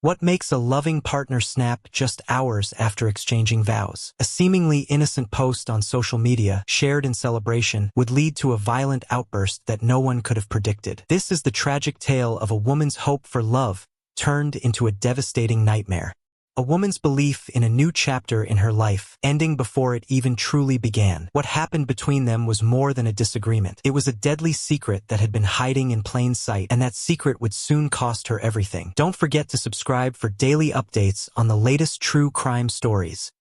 What makes a loving partner snap just hours after exchanging vows? A seemingly innocent post on social media, shared in celebration, would lead to a violent outburst that no one could have predicted. This is the tragic tale of a woman's hope for love turned into a devastating nightmare. A woman's belief in a new chapter in her life, ending before it even truly began. What happened between them was more than a disagreement. It was a deadly secret that had been hiding in plain sight, and that secret would soon cost her everything. Don't forget to subscribe for daily updates on the latest true crime stories.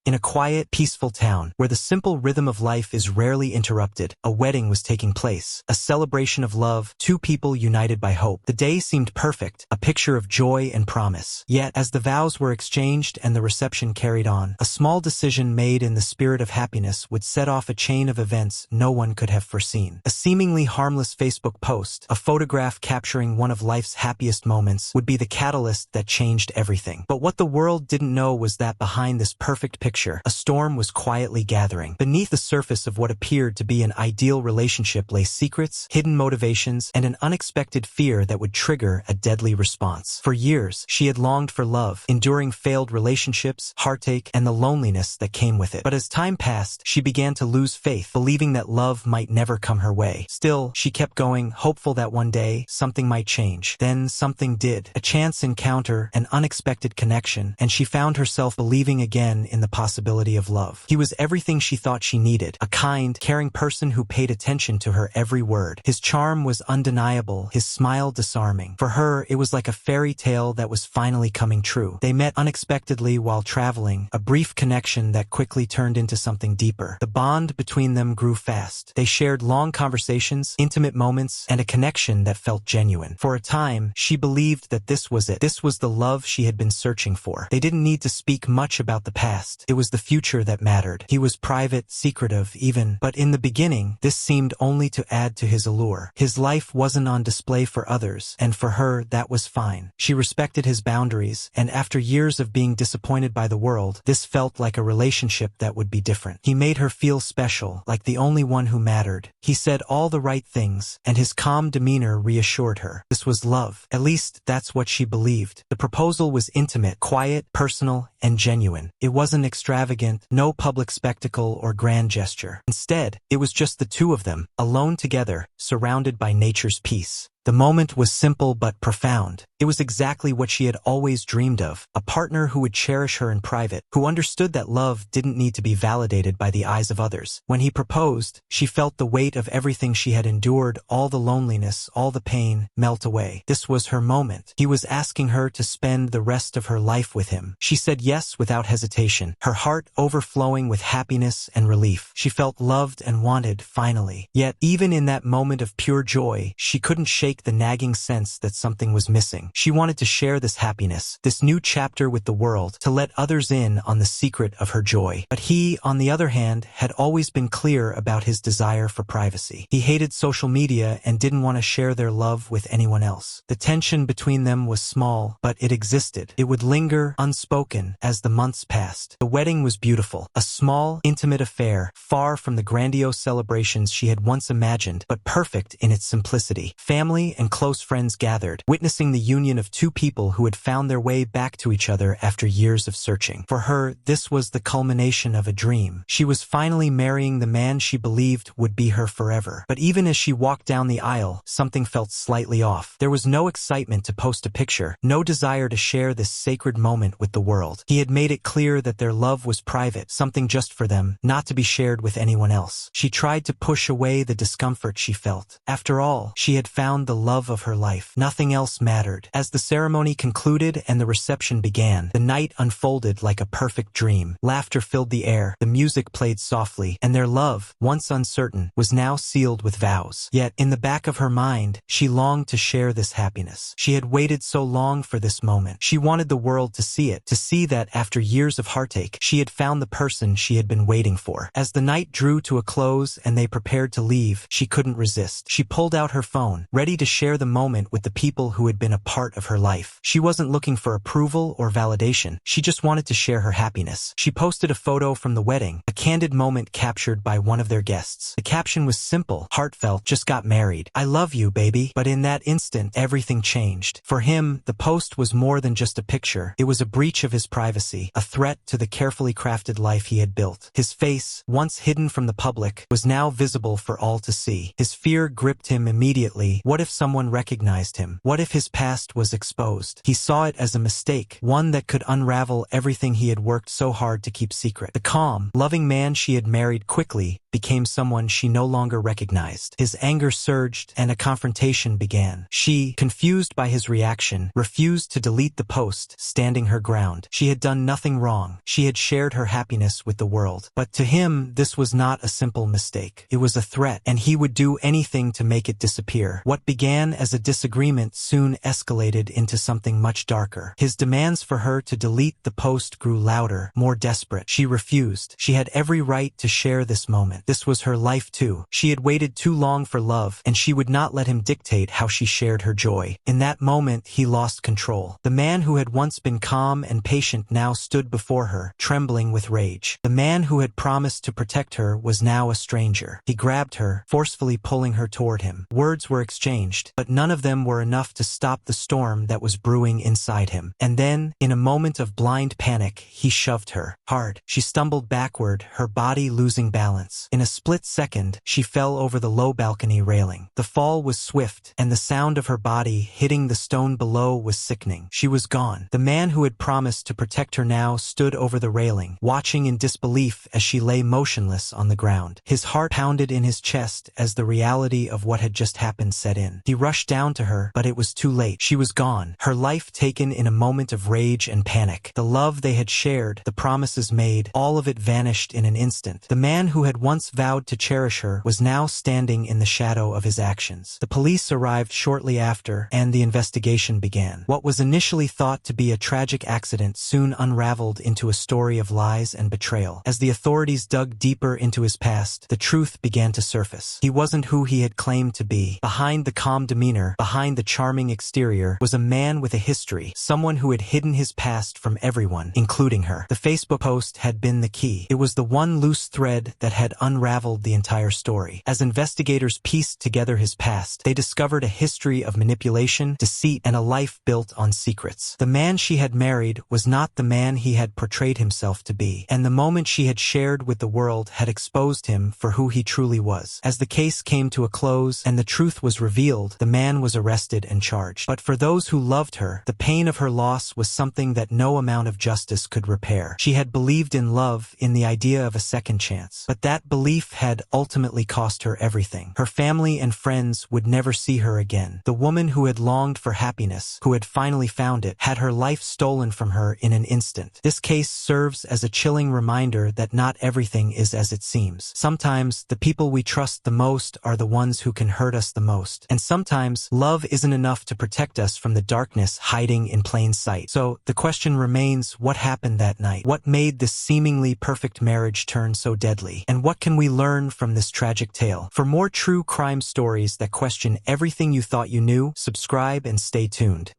In a quiet, peaceful town, where the simple rhythm of life is rarely interrupted, a wedding was taking place. A celebration of love, two people united by hope. The day seemed perfect, a picture of joy and promise. Yet, as the vows were exchanged and the reception carried on, a small decision made in the spirit of happiness would set off a chain of events no one could have foreseen. A seemingly harmless Facebook post, a photograph capturing one of life's happiest moments, would be the catalyst that changed everything. But what the world didn't know was that behind this perfect picture, a storm was quietly gathering. Beneath the surface of what appeared to be an ideal relationship lay secrets, hidden motivations, and an unexpected fear that would trigger a deadly response. For years, she had longed for love, enduring failed relationships, heartache, and the loneliness that came with it. But as time passed, she began to lose faith, believing that love might never come her way. Still, she kept going, hopeful that one day, something might change. Then something did. A chance encounter, an unexpected connection, and she found herself believing again in the possibility of love. He was everything she thought she needed, a kind, caring person who paid attention to her every word. His charm was undeniable, his smile disarming. For her, it was like a fairy tale that was finally coming true. They met unexpectedly while traveling, a brief connection that quickly turned into something deeper. The bond between them grew fast. They shared long conversations, intimate moments, and a connection that felt genuine. For a time, she believed that this was it. This was the love she had been searching for. They didn't need to speak much about the past. It was the future that mattered. He was private, secretive, even, but in the beginning, this seemed only to add to his allure. His life wasn't on display for others, and for her, that was fine. She respected his boundaries, and after years of being disappointed by the world, this felt like a relationship that would be different. He made her feel special, like the only one who mattered. He said all the right things, and his calm demeanor reassured her. This was love. At least, that's what she believed. The proposal was intimate, quiet, personal, and genuine. It wasn't extravagant, no public spectacle or grand gesture. Instead, it was just the two of them, alone together, surrounded by nature's peace. The moment was simple but profound. It was exactly what she had always dreamed of, a partner who would cherish her in private, who understood that love didn't need to be validated by the eyes of others. When he proposed, she felt the weight of everything she had endured, all the loneliness, all the pain, melt away. This was her moment. He was asking her to spend the rest of her life with him. She said yes without hesitation, her heart overflowing with happiness and relief. She felt loved and wanted, finally. Yet, even in that moment of pure joy, she couldn't shake the nagging sense that something was missing. She wanted to share this happiness, this new chapter with the world, to let others in on the secret of her joy. But he, on the other hand, had always been clear about his desire for privacy. He hated social media and didn't want to share their love with anyone else. The tension between them was small, but it existed. It would linger, unspoken, as the months passed. The wedding was beautiful, a small, intimate affair, far from the grandiose celebrations she had once imagined, but perfect in its simplicity. Family and close friends gathered, witnessing the union of two people who had found their way back to each other after years of searching. For her, this was the culmination of a dream. She was finally marrying the man she believed would be her forever. But even as she walked down the aisle, something felt slightly off. There was no excitement to post a picture, no desire to share this sacred moment with the world. He had made it clear that their love was private, something just for them, not to be shared with anyone else. She tried to push away the discomfort she felt. After all, she had found the love of her life. Nothing else mattered. As the ceremony concluded and the reception began, the night unfolded like a perfect dream. Laughter filled the air, the music played softly, and their love, once uncertain, was now sealed with vows. Yet, in the back of her mind, she longed to share this happiness. She had waited so long for this moment. She wanted the world to see it, to see that after years of heartache, she had found the person she had been waiting for. As the night drew to a close and they prepared to leave, she couldn't resist. She pulled out her phone, ready to share the moment with the people who had been a part of her life. She wasn't looking for approval or validation. She just wanted to share her happiness. She posted a photo from the wedding, a candid moment captured by one of their guests. The caption was simple, heartfelt, "Just got married. I love you, baby." But in that instant, everything changed. For him, the post was more than just a picture. It was a breach of his privacy, a threat to the carefully crafted life he had built. His face, once hidden from the public, was now visible for all to see. His fear gripped him immediately. What if someone recognized him? What if his past was exposed? He saw it as a mistake, one that could unravel everything he had worked so hard to keep secret. The calm, loving man she had married quickly became someone she no longer recognized. His anger surged, and a confrontation began. She, confused by his reaction, refused to delete the post, standing her ground. She had done nothing wrong. She had shared her happiness with the world. But to him, this was not a simple mistake. It was a threat, and he would do anything to make it disappear. What began as a disagreement soon escalated into something much darker. His demands for her to delete the post grew louder, more desperate. She refused. She had every right to share this moment. This was her life too. She had waited too long for love, and she would not let him dictate how she shared her joy. In that moment, he lost control. The man who had once been calm and patient now stood before her, trembling with rage. The man who had promised to protect her was now a stranger. He grabbed her, forcefully pulling her toward him. Words were exchanged, but none of them were enough to stop the storm that was brewing inside him. And then, in a moment of blind panic, he shoved her hard. She stumbled backward, her body losing balance. In a split second, she fell over the low balcony railing. The fall was swift, and the sound of her body hitting the stone below was sickening. She was gone. The man who had promised to protect her now stood over the railing, watching in disbelief as she lay motionless on the ground. His heart pounded in his chest as the reality of what had just happened set in. He rushed down to her, but it was too late. She was gone, her life taken in a moment of rage and panic. The love they had shared, the promises made, all of it vanished in an instant. The man who had once vowed to cherish her was now standing in the shadow of his actions. The police arrived shortly after, and the investigation began. What was initially thought to be a tragic accident soon unraveled into a story of lies and betrayal. As the authorities dug deeper into his past, the truth began to surface. He wasn't who he had claimed to be. Behind the calm demeanor, behind the charming exterior, was a man with a history, someone who had hidden his past from everyone, including her. The Facebook post had been the key. It was the one loose thread that had unraveled the entire story. As investigators pieced together his past, they discovered a history of manipulation, deceit, and a life built on secrets. The man she had married was not the man he had portrayed himself to be, and the moment she had shared with the world had exposed him for who he truly was. As the case came to a close and the truth was revealed, the man was arrested and charged. But for those who loved her, the pain of her loss was something that no amount of justice could repair. She had believed in love, in the idea of a second chance. But that belief had ultimately cost her everything. Her family and friends would never see her again. The woman who had longed for happiness, who had finally found it, had her life stolen from her in an instant. This case serves as a chilling reminder that not everything is as it seems. Sometimes, the people we trust the most are the ones who can hurt us the most. And sometimes, love isn't enough to protect us from the darkness hiding in plain sight. So, the question remains, what happened that night? What made this seemingly perfect marriage turn so deadly? And what can we learn from this tragic tale? For more true crime stories that question everything you thought you knew, subscribe and stay tuned.